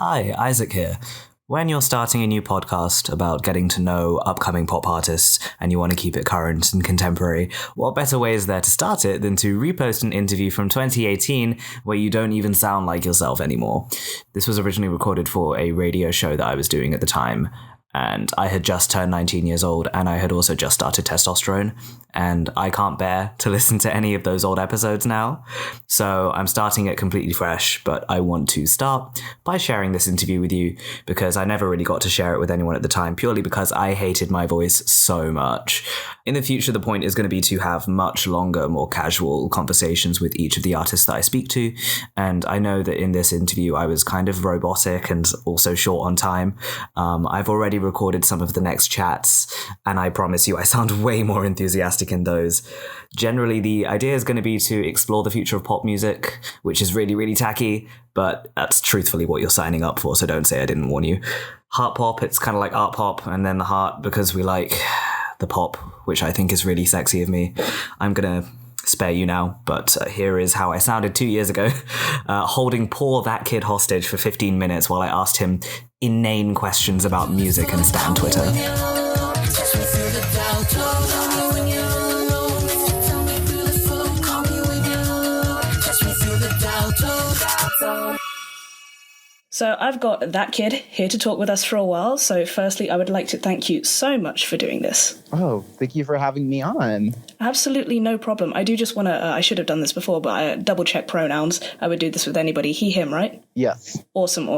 Hi, Isaac here. When you're starting a new podcast about getting to know upcoming pop artists and you want to keep it current and contemporary, what better way is there to start it than to repost an interview from 2018 where you don't even sound like yourself anymore? This was originally recorded for a radio show that I was doing at the time, and I had just turned 19 years old and I had also just started testosterone, and I can't bear to listen to any of those old episodes now. So I'm starting it completely fresh, but I want to start by sharing this interview with you because I never really got to share it with anyone at the time, purely because I hated my voice so much. In the future, the point is going to be to have much longer, more casual conversations with each of the artists that I speak to. And I know that in this interview, I was kind of robotic and also short on time. I've already recorded some of the next chats, and I promise you I sound way more enthusiastic in those. Generally, the idea is going to be to explore the future of pop music, which is really, really tacky, but that's truthfully what you're signing up for, so don't say I didn't warn you. Heartpop, it's kind of like art pop, and then the heart because we like the pop, which I think is really sexy of me. I'm going to spare you now, but here is how I sounded 2 years ago, holding poor that kid hostage for 15 minutes while I asked him inane questions about music and Stan Twitter. So I've got that kid here to talk with us for a while. So firstly, I would like to thank you so much for doing this. Oh, thank you for having me on. Absolutely no problem. I do just want to, I should have done this before, but I double check pronouns. I would do this with anybody. He, him, right? Yes. Awesome.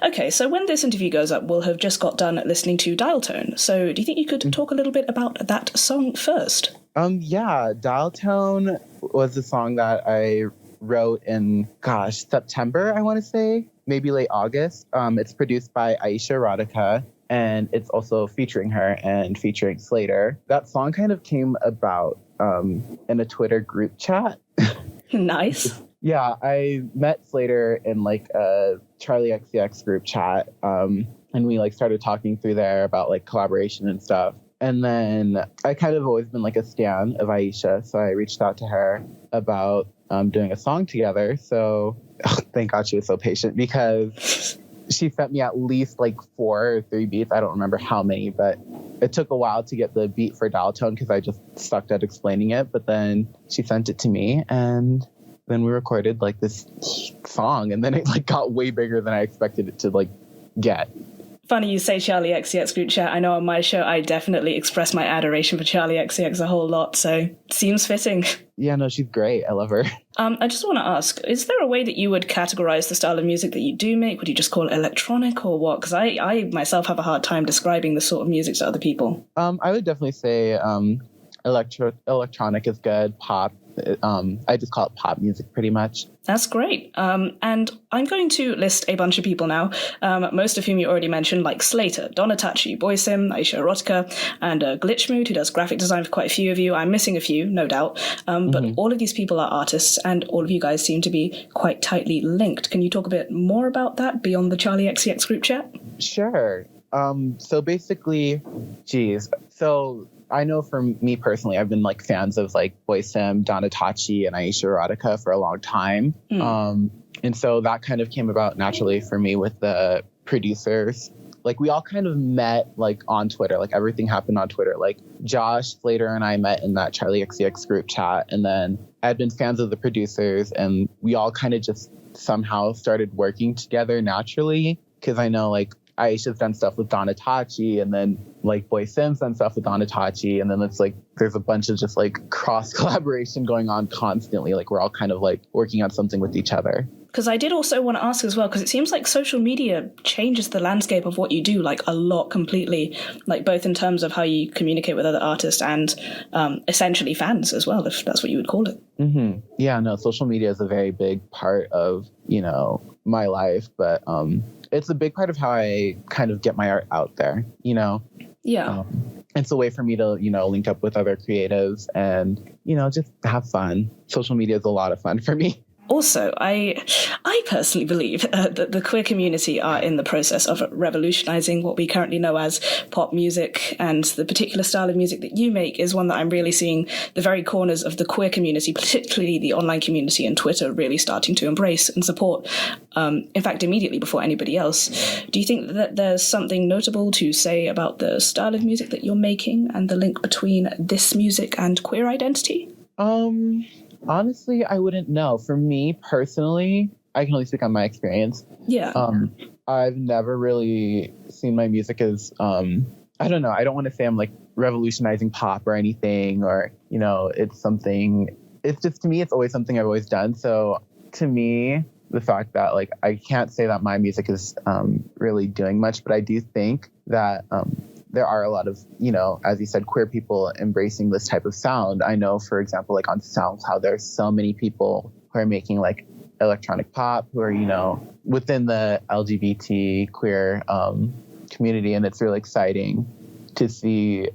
Okay, so when this interview goes up, we'll have just got done listening to Dial Tone. So do you think you could talk a little bit about that song first? Yeah, Dial Tone was a song that I wrote in, September, I want to say. Maybe late August. It's produced by Aisha Radhika, and it's also featuring her and featuring Slater. That song kind of came about in a Twitter group chat. Nice. Yeah, I met Slater in like a Charlie XCX group chat, and we started talking through there about collaboration and stuff. And then I kind of always been a stan of Aisha, so I reached out to her about doing a song together. So thank God she was so patient, because she sent me at least 4 or 3 beats. I don't remember how many, but it took a while to get the beat for Dial Tone because I just sucked at explaining it. But then she sent it to me, and then we recorded this song, and then it got way bigger than I expected it to get. Funny you say Charlie XCX group chat. I know on my show I definitely express my adoration for Charlie XCX a whole lot, so seems fitting. Yeah, no, she's great. I love her. I just want to ask, is there a way that you would categorize the style of music that you do make? Would you just call it electronic or what? Because I myself have a hard time describing the sort of music to other people. I would definitely say electronic is good. Pop. I just call it pop music pretty much. That's great. And I'm going to list a bunch of people now, most of whom you already mentioned, like Slater, Donatachi, Boysim, Aisha Erotica, and Glitchmood, who does graphic design for quite a few of you. I'm missing a few, no doubt. But all of these people are artists, and all of you guys seem to be quite tightly linked. Can you talk a bit more about that beyond the Charlie XCX group chat? Sure. So basically, so I know for me personally, I've been fans of Boysim, Donatachi, and Aisha Erotica for a long time. And so that kind of came about naturally for me with the producers. We all kind of met on Twitter. Everything happened on Twitter. Josh, Slater, and I met in that Charlie XCX group chat. And then I had been fans of the producers, and we all kind of just somehow started working together naturally. Because I know Aisha's done stuff with Donatachi, and then Boysim's done stuff with Donatachi, and then it's there's a bunch of just cross collaboration going on constantly. We're all kind of working on something with each other. Because I did also want to ask as well, because it seems like social media changes the landscape of what you do a lot completely, both in terms of how you communicate with other artists and essentially fans as well, if that's what you would call it. Mm-hmm. Yeah, no, social media is a very big part of my life, but it's a big part of how I kind of get my art out there, Yeah. It's a way for me to, link up with other creatives and, just have fun. Social media is a lot of fun for me. Also, I personally believe that the queer community are in the process of revolutionizing what we currently know as pop music, and the particular style of music that you make is one that I'm really seeing the very corners of the queer community, particularly the online community and Twitter, really starting to embrace and support, in fact, immediately before anybody else. Do you think that there's something notable to say about the style of music that you're making and the link between this music and queer identity? Honestly, I wouldn't know. For me personally, I can only speak on my experience. Yeah. I've never really seen my music as, I don't know. I don't want to say I'm like revolutionizing pop or anything, or, you know, it's just, to me, it's always something I've always done. So to me, the fact that like, I can't say that my music is really doing much, but I do think that, there are a lot of, you know, as you said, queer people embracing this type of sound. I know, for example, like on SoundCloud, there's so many people who are making like electronic pop who are, you know, within the LGBT queer community. And it's really exciting to see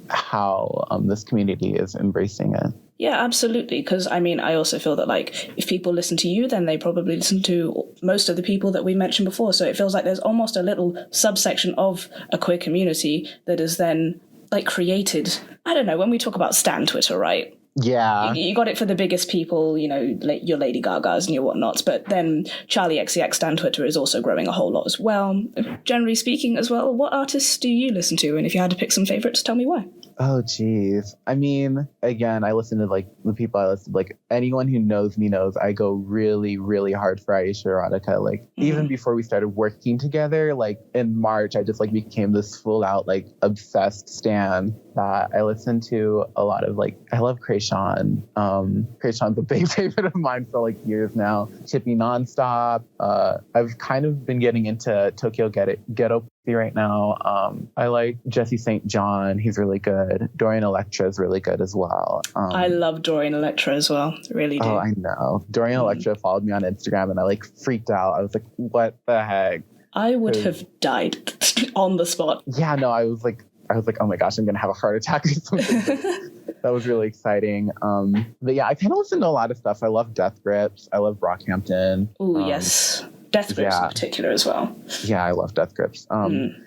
how this community is embracing it. Yeah, absolutely. Because, I mean, I also feel that, like, if people listen to you, then they probably listen to most of the people that we mentioned before. So it feels like there's almost a little subsection of a queer community that is then, like, created. I don't know, when we talk about Stan Twitter, right? Yeah. You got it for the biggest people, you know, your Lady Gagas and your whatnots. But then Charlie XCX Stan Twitter is also growing a whole lot as well. Generally speaking as well, what artists do you listen to? And if you had to pick some favorites, tell me why. Oh, geez. I mean, again, I listen to like the people I listen to, like anyone who knows me knows I go really, really hard for Aisha Erotica. Like even before we started working together, like in March, I just like became this full out, like obsessed stan that I listen to a lot of. Like, I love Krayshawn. Krayshawn's a big favorite of mine for like years now. Chippy Nonstop. I've kind of been getting into Tokyo Ghetto right now. I like Jesse St. John. He's really good. Dorian Electra is really good as well. I love Dorian Electra as well. Really do. Oh, I know. Dorian Electra followed me on Instagram and I like freaked out. I was like, what the heck? I would have died on the spot. Yeah, no, I was like, oh my gosh, I'm going to have a heart attack or something. That was really exciting. But yeah, I kind of listen to a lot of stuff. I love Death Grips. I love Brockhampton. Oh, yes. Death Grips in particular as well. Yeah, I love Death Grips.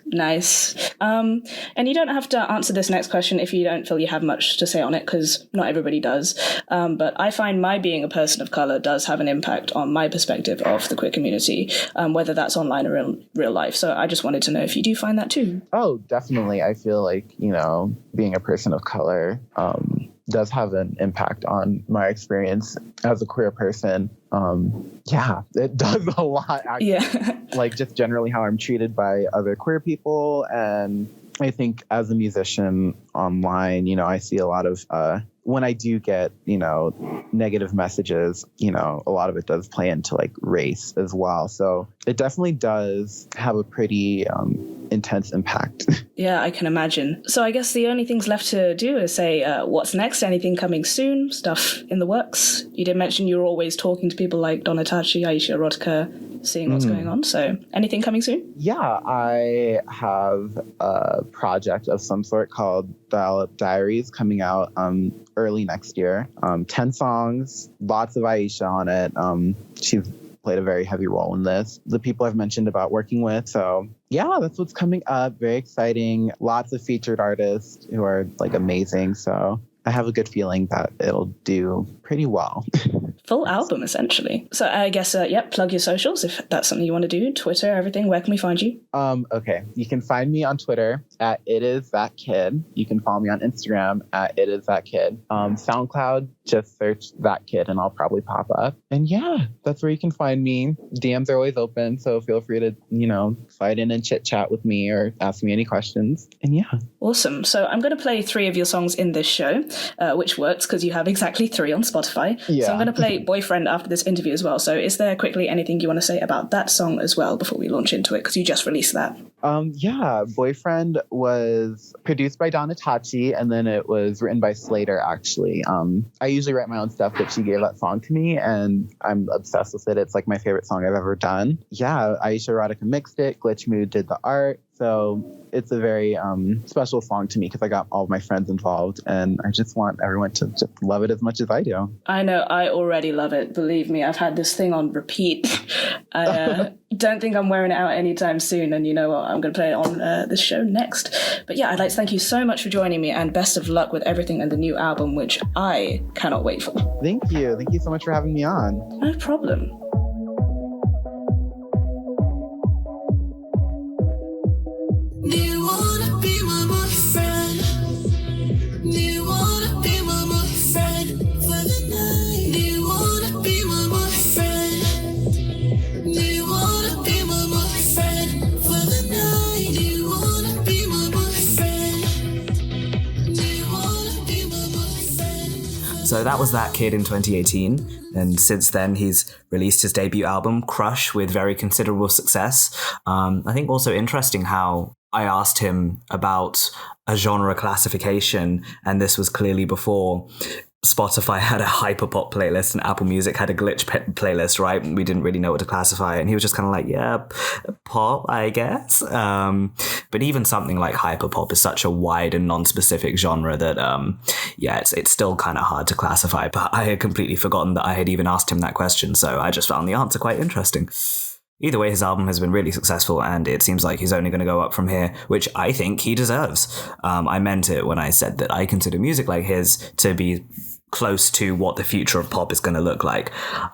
Nice. And you don't have to answer this next question if you don't feel you have much to say on it, because not everybody does. But I find my being a person of colour does have an impact on my perspective of the queer community, whether that's online or in real life. So I just wanted to know if you do find that too. Oh, definitely. I feel like, you know, being a person of colour does have an impact on my experience as a queer person. Yeah, it does a lot, actually. Yeah. Like just generally how I'm treated by other queer people. And I think as a musician online, you know, I see a lot of, when I do get, you know, negative messages, you know, a lot of it does play into like race as well. So it definitely does have a pretty intense impact. Yeah, I can imagine. So I guess the only things left to do is say, what's next? Anything coming soon? Stuff in the works? You did mention you were always talking to people like Donatachi, Aisha Erotica, seeing what's going on. So anything coming soon? Yeah, I have a project of some sort called Dial-Up Diaries coming out early next year. 10 songs, lots of Aisha on it. She's played a very heavy role in this. The people I've mentioned about working with. So yeah, that's what's coming up. Very exciting. Lots of featured artists who are like amazing. So I have a good feeling that it'll do pretty well. Full album, essentially. So I guess, plug your socials if that's something you want to do. Twitter, everything. Where can we find you? Okay. You can find me on Twitter at @ItIsThatKid. You can follow me on Instagram at @ItIsThatKid. SoundCloud, just search That Kid and I'll probably pop up. And yeah, that's where you can find me. DMs are always open, so feel free to, you know, slide in and chit chat with me or ask me any questions. And yeah. Awesome. So I'm going to play 3 of your songs in this show, which works because you have exactly 3 on Spotify. Yeah. So I'm going to play Boyfriend after this interview as well. So is there quickly anything you want to say about that song as well before we launch into it? Because you just released that. Yeah, Boyfriend was produced by Donatachi and then it was written by Slater, actually. I usually write my own stuff, but she gave that song to me and I'm obsessed with it. It's like my favorite song I've ever done. Yeah, Aisha Erotica mixed it. Glitch Mood did the art. So it's a very special song to me because I got all of my friends involved, and I just want everyone to just love it as much as I do. I know, I already love it. Believe me, I've had this thing on repeat. I don't think I'm wearing it out anytime soon, and you know what? I'm going to play it on this show next. But yeah, I'd like to thank you so much for joining me, and best of luck with everything in the new album, which I cannot wait for. Thank you. Thank you so much for having me on. No problem. Do you wanna be my boyfriend? Do you wanna be my boyfriend for the night? Do you wanna be my boyfriend? Do you wanna be my boyfriend for the night? Do you wanna be my boyfriend? Do you wanna be my boyfriend? So that was That Kid in 2018. And since then, he's released his debut album, Crush, with very considerable success. I think also interesting how I asked him about a genre classification, and this was clearly before Spotify had a hyperpop playlist and Apple Music had a glitch playlist, right? We didn't really know what to classify, and he was just kind of like, yeah, pop, I guess. But even something like hyperpop is such a wide and non-specific genre that, it's still kind of hard to classify. But I had completely forgotten that I had even asked him that question, so I just found the answer quite interesting. Either way, his album has been really successful, and it seems like he's only going to go up from here, which I think he deserves. I meant it when I said that I consider music like his to be close to what the future of pop is going to look like.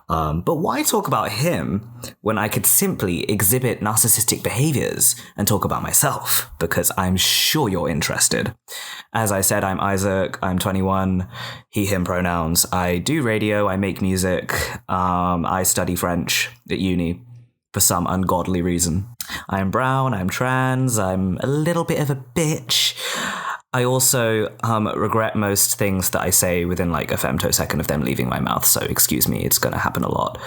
But why talk about him when I could simply exhibit narcissistic behaviors and talk about myself? Because I'm sure you're interested. As I said, I'm Isaac, I'm 21, he, him pronouns. I do radio, I make music, I study French at uni for some ungodly reason. I'm brown, I'm trans, I'm a little bit of a bitch. I also regret most things that I say within like a femtosecond of them leaving my mouth, so excuse me, it's going to happen a lot.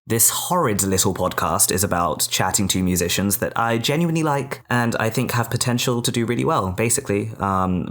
This horrid little podcast is about chatting to musicians that I genuinely like and I think have potential to do really well, basically,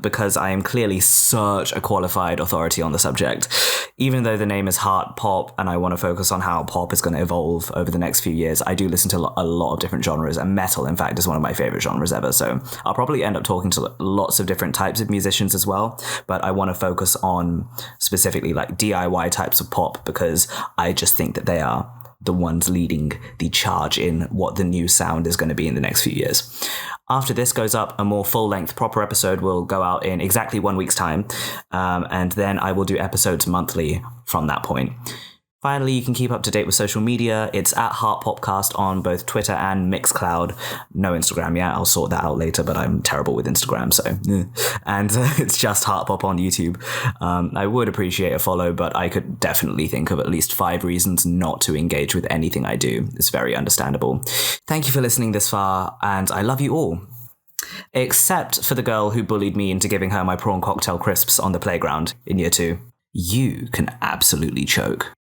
because I am clearly such a qualified authority on the subject. Even though the name is heartpop and I want to focus on how pop is going to evolve over the next few years, I do listen to a lot of different genres, and metal, in fact, is one of my favorite genres ever. So I'll probably end up talking to lots of different types of musicians as well, but I want to focus on specifically like DIY types of pop because I just think that they are the ones leading the charge in what the new sound is going to be in the next few years. After this goes up, a more full-length proper episode will go out in exactly 1 week's time, and then I will do episodes monthly from that point. Finally, you can keep up to date with social media. It's at heartpopcast on both Twitter and Mixcloud. No Instagram yet. I'll sort that out later, but I'm terrible with Instagram, so. And it's just Heartpop on YouTube. I would appreciate a follow, but I could definitely think of at least 5 reasons not to engage with anything I do. It's very understandable. Thank you for listening this far, and I love you all. Except for the girl who bullied me into giving her my prawn cocktail crisps on the playground in year 2. You can absolutely choke.